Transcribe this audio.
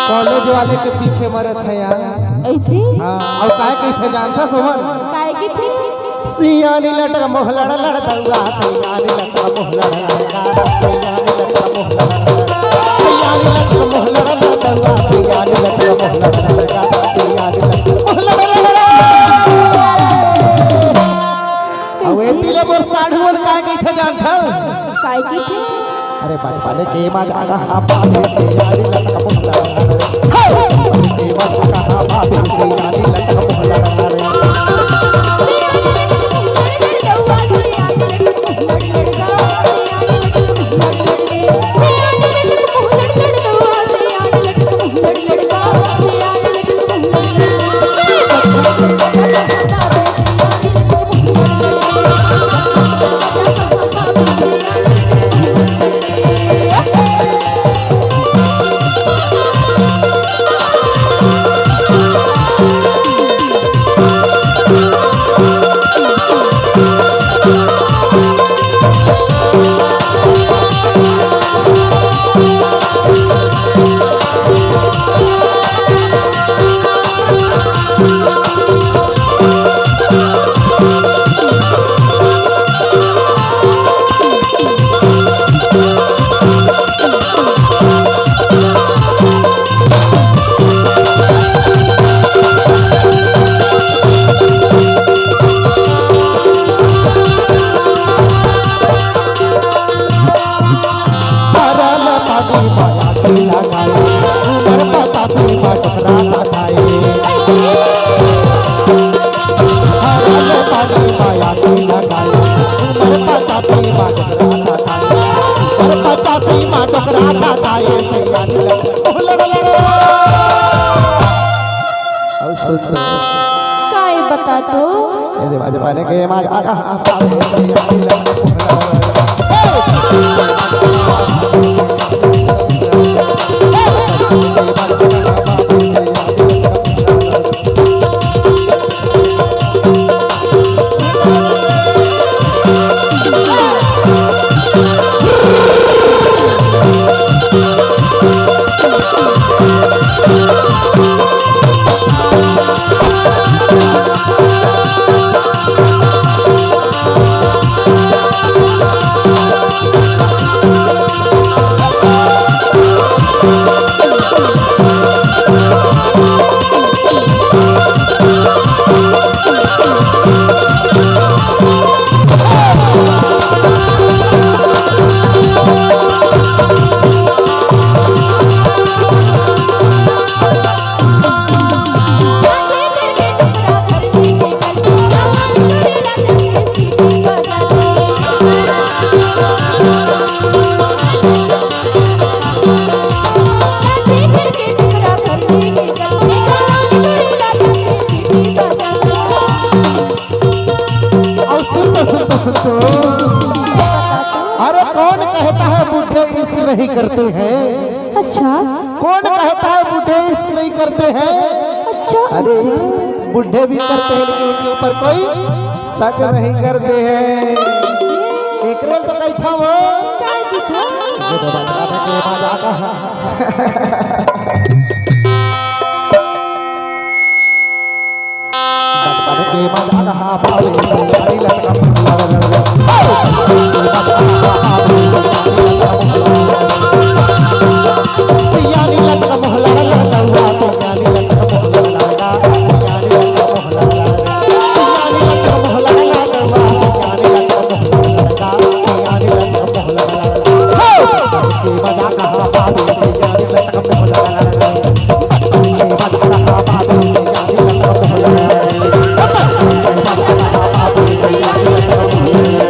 college वाले के पीछे मरत है यार ऐसे हां और काय कहथे जानता सोमन काय की थी सियानी लटक मोहलड़ लड़ दउआ सियानी लटक मोहलड़ लड़का सियानी लटक मोहलड़ सियानी लटक मोहलड़ लड़ दउआ सियानी लटक मोहलड़ लड़का सियानी लटक मोहलड़ लड़ अवे तिले मोर साढ़ुवन काय कहथे जानता काय की थी अरे बचपन के मजा पावे सियानी लटक मोहलड़ हाय के मजा पावे सियानी लटक मोहलड़ काय बता तो बचपन के मजा अरे कौन कहता है बूढ़े इश्क नहीं करते हैं अच्छा कौन कहता है बूढ़े इश्क नहीं करते हैं अच्छा अरे बूढ़े भी करते हैं लेकिन उनके ऊपर कोई शक नहीं करते हैं एक रेल तो कही था वो काय की था ये तो बता के मजा कहा बचपन के मजा कहा पावे सियानी लटक मोहलड़ लड़का सियानी लटक मोहलड़ लड़ दउआ सियानी लटक मोहलड़ लड़का सियानी लटक मोहलड़ सियानी लटक मोहलड़ लड़ दउआ सियानी लटक मोहलड़ लड़का सियानी लटक मोहलड़ बचपन के मजा कहा पावे सियानी लटक मोहलड़ बचपन के मजा कहा पावे सियानी लटक मोहलड़